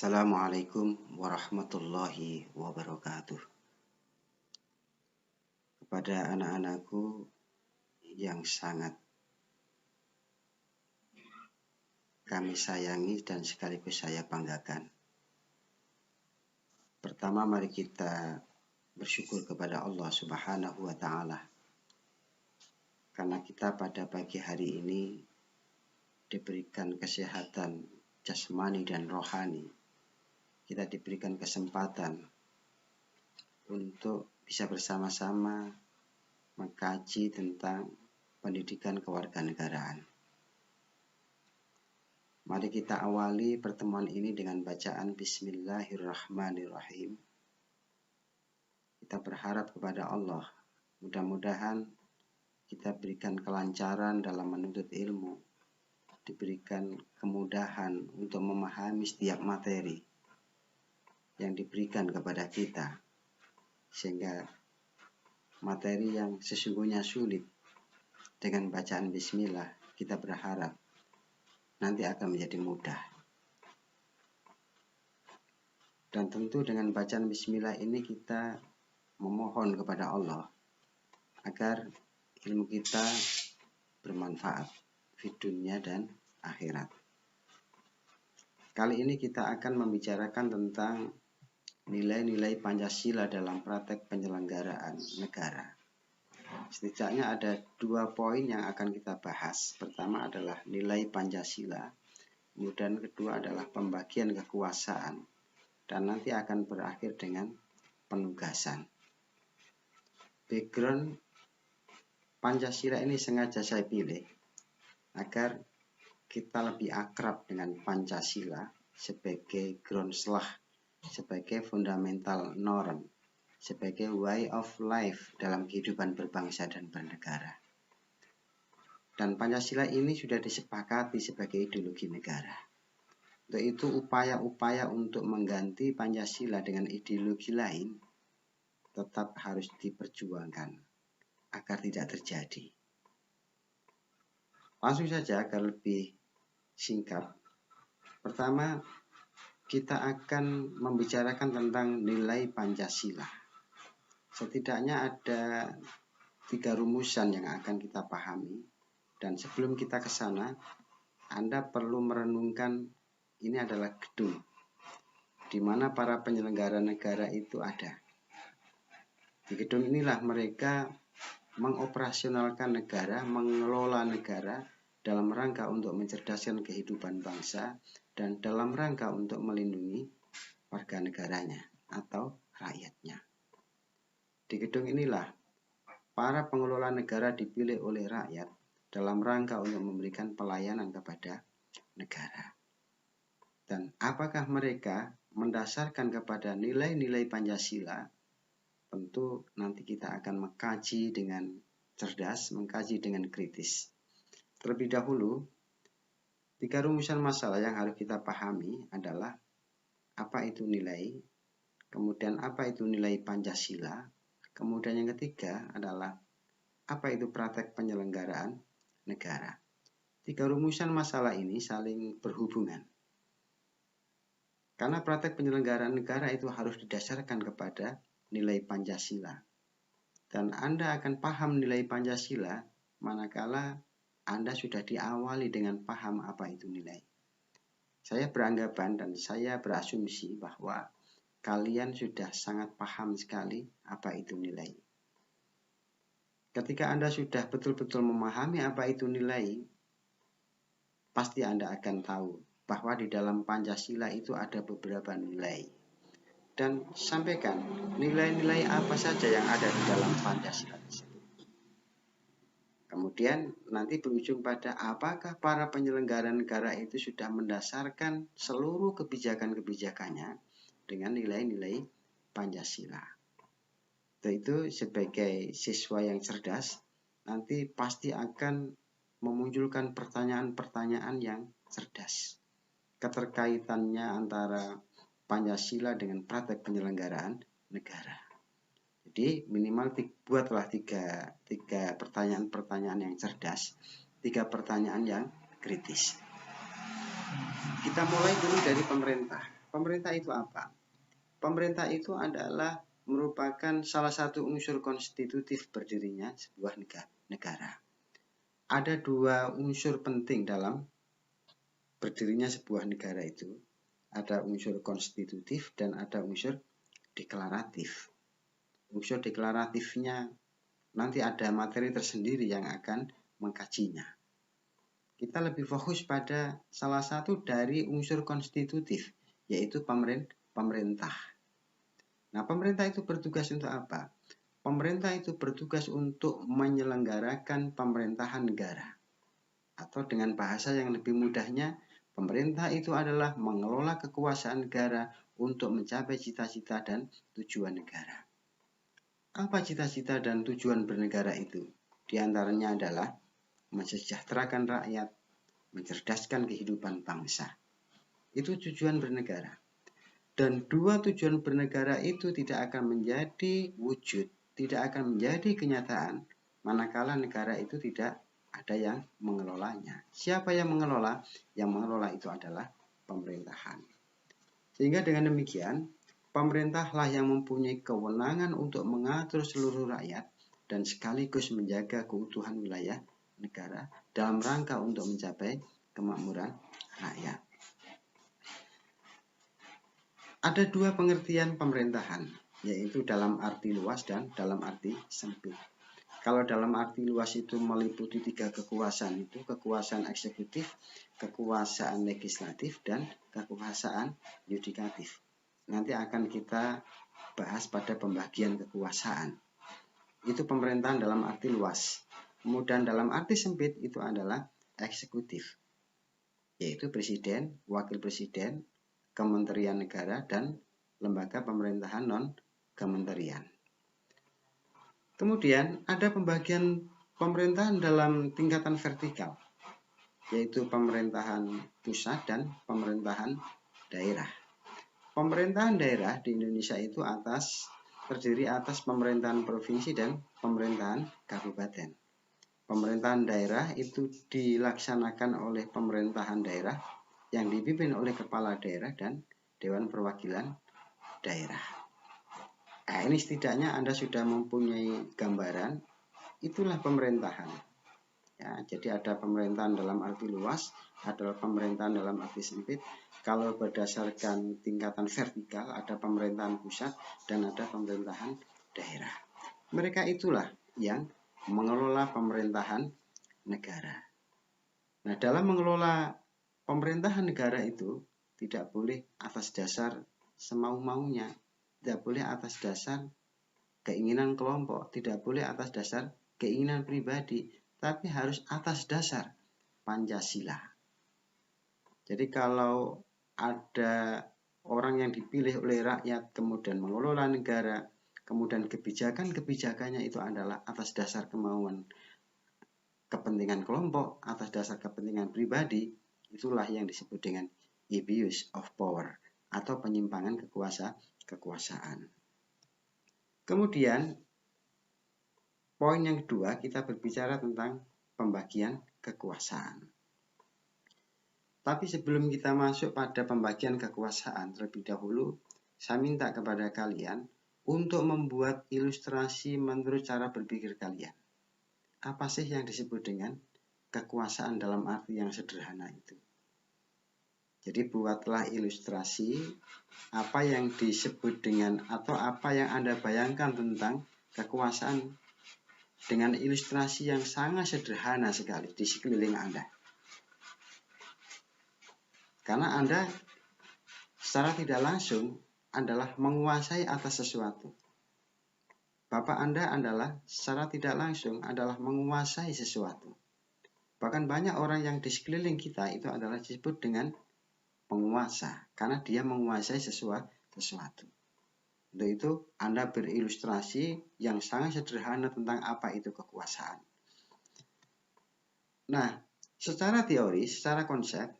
Assalamualaikum warahmatullahi wabarakatuh. Kepada anak-anakku yang sangat kami sayangi dan sekaligus saya banggakan. Pertama, mari kita bersyukur kepada Allah Subhanahu wa Ta'ala, karena kita pada pagi hari ini diberikan kesehatan jasmani dan rohani. Kita diberikan kesempatan untuk bisa bersama-sama mengkaji tentang pendidikan kewarganegaraan. Mari kita awali pertemuan ini dengan bacaan Bismillahirrahmanirrahim. Kita berharap kepada Allah, mudah-mudahan kita berikan kelancaran dalam menuntut ilmu, diberikan kemudahan untuk memahami setiap materi yang diberikan kepada kita, sehingga materi yang sesungguhnya sulit dengan bacaan bismillah kita berharap nanti akan menjadi mudah. Dan tentu dengan bacaan bismillah ini kita memohon kepada Allah agar ilmu kita bermanfaat di dunia dan akhirat. Kali ini kita akan membicarakan tentang nilai-nilai Pancasila dalam praktek penyelenggaraan negara. Setidaknya ada 2 poin yang akan kita bahas. Pertama adalah nilai Pancasila, kemudian kedua adalah pembagian kekuasaan, dan nanti akan berakhir dengan penugasan. Background Pancasila ini sengaja saya pilih agar kita lebih akrab dengan Pancasila sebagai groundslah, sebagai fundamental norm, sebagai way of life dalam kehidupan berbangsa dan bernegara. Dan Pancasila ini sudah disepakati sebagai ideologi negara. Untuk itu upaya-upaya untuk mengganti Pancasila dengan ideologi lain tetap harus diperjuangkan agar tidak terjadi. Langsung saja agar lebih singkat. Pertama, kita akan membicarakan tentang nilai Pancasila. Setidaknya ada 3 rumusan yang akan kita pahami. Dan sebelum kita ke sana, Anda perlu merenungkan ini adalah gedung di mana para penyelenggara negara itu ada. Di gedung inilah mereka mengoperasionalkan negara, mengelola negara dalam rangka untuk mencerdaskan kehidupan bangsa dan dalam rangka untuk melindungi warga negaranya atau rakyatnya. Di gedung inilah para pengelola negara dipilih oleh rakyat dalam rangka untuk memberikan pelayanan kepada negara. Dan apakah mereka mendasarkan kepada nilai-nilai Pancasila? Tentu nanti kita akan mengkaji dengan cerdas, mengkaji dengan kritis. Terlebih dahulu, 3 rumusan masalah yang harus kita pahami adalah apa itu nilai, kemudian apa itu nilai Pancasila, kemudian yang ketiga adalah apa itu praktek penyelenggaraan negara. 3 rumusan masalah ini saling berhubungan. Karena praktek penyelenggaraan negara itu harus didasarkan kepada nilai Pancasila. Dan Anda akan paham nilai Pancasila manakala Anda sudah diawali dengan paham apa itu nilai. Saya beranggapan dan saya berasumsi bahwa kalian sudah sangat paham sekali apa itu nilai. Ketika Anda sudah betul-betul memahami apa itu nilai, pasti Anda akan tahu bahwa di dalam Pancasila itu ada beberapa nilai. Dan sampaikan nilai-nilai apa saja yang ada di dalam Pancasila tersebut. Kemudian nanti berujung pada apakah para penyelenggara negara itu sudah mendasarkan seluruh kebijakan-kebijakannya dengan nilai-nilai Pancasila. Itu sebagai siswa yang cerdas, nanti pasti akan memunculkan pertanyaan-pertanyaan yang cerdas. Keterkaitannya antara Pancasila dengan praktek penyelenggaraan negara. Jadi minimal buatlah tiga pertanyaan-pertanyaan yang cerdas, 3 pertanyaan yang kritis. Kita mulai dulu dari pemerintah. pemerintah itu apa? Pemerintah itu adalah merupakan salah satu unsur konstitutif berdirinya sebuah negara. Ada dua unsur penting dalam berdirinya sebuah negara itu. Ada unsur konstitutif dan ada unsur deklaratif. Unsur deklaratifnya nanti ada materi tersendiri yang akan mengkajinya. Kita lebih fokus pada salah satu dari unsur konstitutif, yaitu pemerintah. Nah, pemerintah itu bertugas untuk apa? Pemerintah itu bertugas untuk menyelenggarakan pemerintahan negara. Atau dengan bahasa yang lebih mudahnya, pemerintah itu adalah mengelola kekuasaan negara untuk mencapai cita-cita dan tujuan negara. Apa cita-cita dan tujuan bernegara itu? Di antaranya adalah mensejahterakan rakyat, mencerdaskan kehidupan bangsa. Itu tujuan bernegara. Dan dua tujuan bernegara itu tidak akan menjadi wujud, tidak akan menjadi kenyataan manakala negara itu tidak ada yang mengelolanya. Siapa yang mengelola? Yang mengelola itu adalah pemerintahan. Sehingga dengan demikian, pemerintahlah yang mempunyai kewenangan untuk mengatur seluruh rakyat dan sekaligus menjaga keutuhan wilayah negara dalam rangka untuk mencapai kemakmuran rakyat. Ada dua pengertian pemerintahan, yaitu dalam arti luas dan dalam arti sempit. Kalau dalam arti luas itu meliputi tiga kekuasaan itu, kekuasaan eksekutif, kekuasaan legislatif, dan kekuasaan yudikatif. Nanti akan kita bahas pada pembagian kekuasaan. Itu pemerintahan dalam arti luas. Kemudian dalam arti sempit itu adalah eksekutif, yaitu presiden, wakil presiden, kementerian negara, dan lembaga pemerintahan non-kementerian. Kemudian ada pembagian pemerintahan dalam tingkatan vertikal, yaitu pemerintahan pusat dan pemerintahan daerah. Pemerintahan daerah di Indonesia itu terdiri atas pemerintahan provinsi dan pemerintahan kabupaten. Pemerintahan daerah itu dilaksanakan oleh pemerintahan daerah yang dipimpin oleh kepala daerah dan Dewan Perwakilan Daerah. Nah, ini setidaknya Anda sudah mempunyai gambaran, itulah pemerintahan. Ya, jadi ada pemerintahan dalam arti luas, ada pemerintahan dalam arti sempit. Kalau berdasarkan tingkatan vertikal, ada pemerintahan pusat dan ada pemerintahan daerah. Mereka itulah yang mengelola pemerintahan negara. Nah, dalam mengelola pemerintahan negara itu tidak boleh atas dasar semau-maunya. Tidak boleh atas dasar keinginan kelompok, tidak boleh atas dasar keinginan pribadi, tapi harus atas dasar Pancasila. Jadi kalau ada orang yang dipilih oleh rakyat kemudian mengelola negara, kemudian kebijakan-kebijakannya itu adalah atas dasar kemauan kepentingan kelompok, atas dasar kepentingan pribadi, itulah yang disebut dengan abuse of power atau penyimpangan kekuasaan. Kemudian, poin yang kedua, kita berbicara tentang pembagian kekuasaan. Tapi sebelum kita masuk pada pembagian kekuasaan, terlebih dahulu, saya minta kepada kalian untuk membuat ilustrasi menurut cara berpikir kalian. Apa sih yang disebut dengan kekuasaan dalam arti yang sederhana itu? Jadi buatlah ilustrasi apa yang disebut dengan atau apa yang Anda bayangkan tentang kekuasaan dengan ilustrasi yang sangat sederhana sekali di sekeliling Anda. Karena Anda secara tidak langsung adalah menguasai atas sesuatu. Bapak Anda adalah secara tidak langsung adalah menguasai sesuatu. Bahkan banyak orang yang di sekeliling kita itu adalah disebut dengan penguasa, karena dia menguasai sesuatu. Untuk itu, Anda berilustrasi yang sangat sederhana tentang apa itu kekuasaan. Nah, secara teori, secara konsep,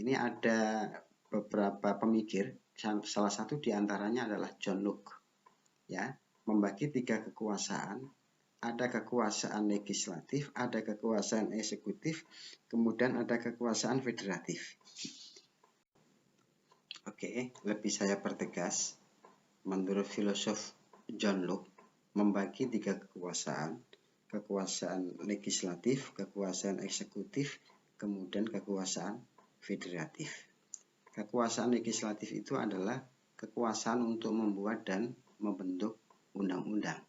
ini ada beberapa pemikir, salah satu diantaranya adalah John Locke. Ya, membagi tiga kekuasaan. Ada kekuasaan legislatif, ada kekuasaan eksekutif, kemudian ada kekuasaan federatif. Oke, lebih saya pertegas. Menurut filosof John Locke, membagi 3 kekuasaan, kekuasaan legislatif, kekuasaan eksekutif, kemudian kekuasaan federatif. Kekuasaan legislatif itu adalah kekuasaan untuk membuat dan membentuk undang-undang.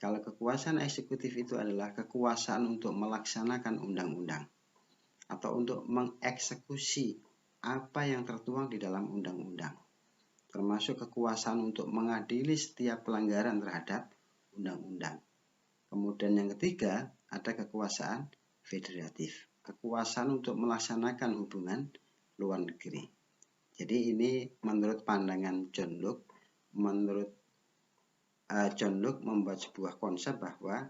Kalau kekuasaan eksekutif itu adalah kekuasaan untuk melaksanakan undang-undang atau untuk mengeksekusi apa yang tertuang di dalam undang-undang, termasuk kekuasaan untuk mengadili setiap pelanggaran terhadap undang-undang. Kemudian yang ketiga, ada kekuasaan federatif, kekuasaan untuk melaksanakan hubungan luar negeri. Jadi ini menurut pandangan John Locke, John Locke membuat sebuah konsep bahwa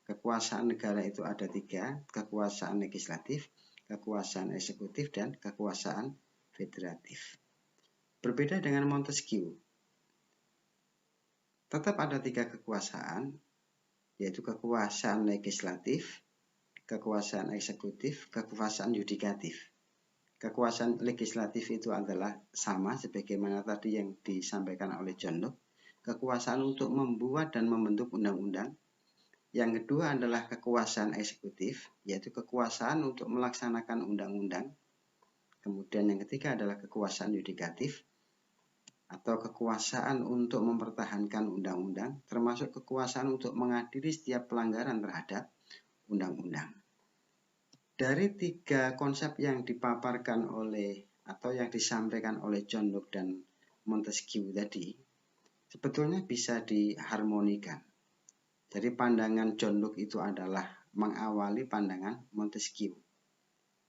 kekuasaan negara itu ada 3, kekuasaan legislatif, kekuasaan eksekutif, dan kekuasaan federatif. Berbeda dengan Montesquieu, tetap ada 3 kekuasaan, yaitu kekuasaan legislatif, kekuasaan eksekutif, kekuasaan yudikatif. Kekuasaan legislatif itu adalah sama sebagaimana tadi yang disampaikan oleh John Locke, kekuasaan untuk membuat dan membentuk undang-undang. Yang kedua adalah kekuasaan eksekutif, yaitu kekuasaan untuk melaksanakan undang-undang. Kemudian yang ketiga adalah kekuasaan yudikatif, atau kekuasaan untuk mempertahankan undang-undang, termasuk kekuasaan untuk mengadili setiap pelanggaran terhadap undang-undang. Dari 3 konsep yang dipaparkan oleh atau yang disampaikan oleh John Locke dan Montesquieu tadi, sebetulnya bisa diharmonikan. Jadi pandangan John Locke itu adalah mengawali pandangan Montesquieu.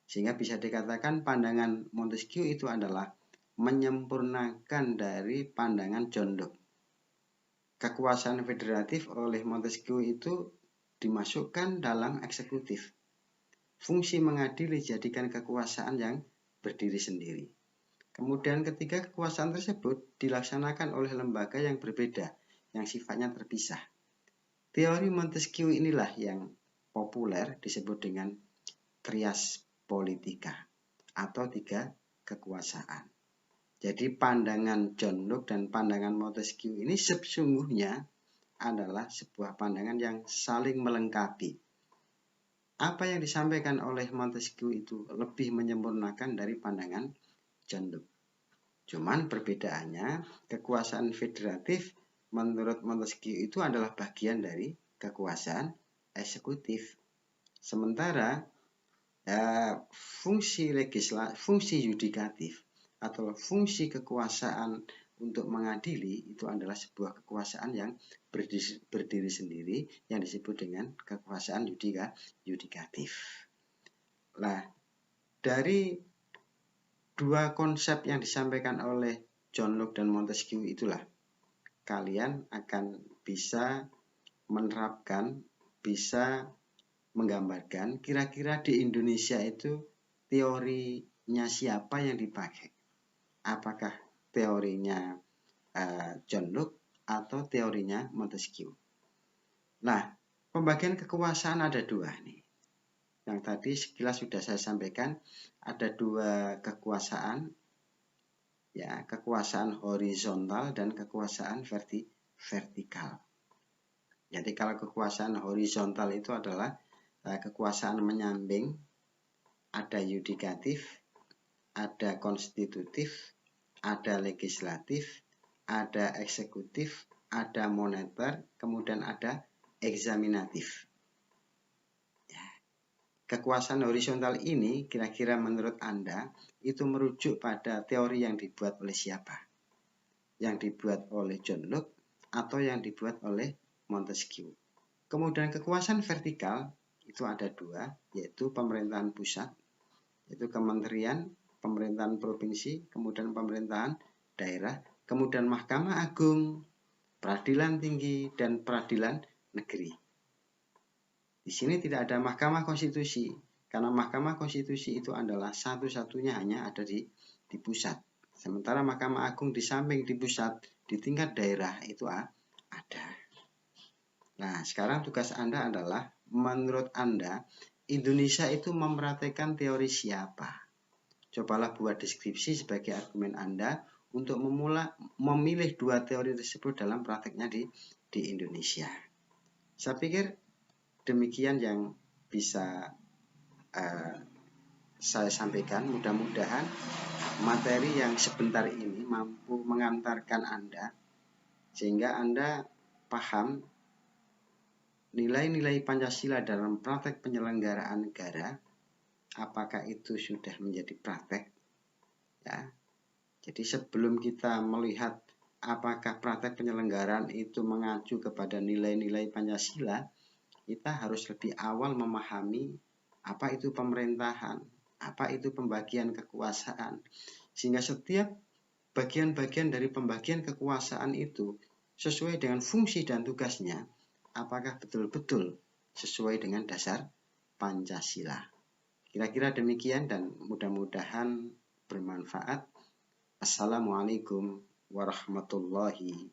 Sehingga bisa dikatakan pandangan Montesquieu itu adalah menyempurnakan dari pandangan John Locke. Kekuasaan federatif oleh Montesquieu itu dimasukkan dalam eksekutif. Fungsi mengadili dijadikan kekuasaan yang berdiri sendiri. Kemudian ketiga kekuasaan tersebut dilaksanakan oleh lembaga yang berbeda, yang sifatnya terpisah. Teori Montesquieu inilah yang populer disebut dengan trias politika atau 3 kekuasaan. Jadi pandangan John Locke dan pandangan Montesquieu ini sesungguhnya adalah sebuah pandangan yang saling melengkapi. Apa yang disampaikan oleh Montesquieu itu lebih menyempurnakan dari pandangan John Locke. Cuman perbedaannya, kekuasaan federatif menurut Montesquieu itu adalah bagian dari kekuasaan eksekutif. Sementara fungsi yudikatif atau fungsi kekuasaan untuk mengadili itu adalah sebuah kekuasaan yang berdiri sendiri yang disebut dengan kekuasaan yudikatif. Nah, dari 2 konsep yang disampaikan oleh John Locke dan Montesquieu itulah kalian akan bisa menerapkan, bisa menggambarkan kira-kira di Indonesia itu teorinya siapa yang dipakai. Apakah teorinya John Locke atau teorinya Montesquieu. Nah, pembagian kekuasaan ada 2 nih. Yang tadi sekilas sudah saya sampaikan, ada 2 kekuasaan, ya, kekuasaan horizontal dan kekuasaan vertikal. Jadi kalau kekuasaan horizontal itu adalah kekuasaan menyambing, ada yudikatif, ada konstitutif, ada legislatif, ada eksekutif, ada moneter, kemudian ada eksaminatif. Kekuasaan horizontal ini kira-kira menurut Anda itu merujuk pada teori yang dibuat oleh siapa? Yang dibuat oleh John Locke atau yang dibuat oleh Montesquieu. Kemudian kekuasaan vertikal itu ada 2, yaitu pemerintahan pusat, yaitu kementerian, pemerintahan provinsi, kemudian pemerintahan daerah, kemudian Mahkamah Agung, peradilan tinggi, dan peradilan negeri. Di sini tidak ada Mahkamah Konstitusi, karena Mahkamah Konstitusi itu adalah satu-satunya hanya ada di pusat. Sementara Mahkamah Agung di samping di pusat, di tingkat daerah itu ada. Nah, sekarang tugas Anda adalah, menurut Anda, Indonesia itu mempraktikkan teori siapa? Cobalah buat deskripsi sebagai argumen Anda untuk memilih dua teori tersebut dalam prakteknya di Indonesia. Saya pikir demikian yang bisa saya sampaikan. Mudah-mudahan materi yang sebentar ini mampu mengantarkan Anda sehingga Anda paham nilai-nilai Pancasila dalam praktek penyelenggaraan negara. Apakah itu sudah menjadi praktek? Ya. Jadi sebelum kita melihat apakah praktek penyelenggaraan itu mengacu kepada nilai-nilai Pancasila, kita harus lebih awal memahami apa itu pemerintahan, apa itu pembagian kekuasaan. Sehingga setiap bagian-bagian dari pembagian kekuasaan itu sesuai dengan fungsi dan tugasnya, apakah betul-betul sesuai dengan dasar Pancasila. Kira-kira demikian dan mudah-mudahan bermanfaat. Assalamualaikum warahmatullahi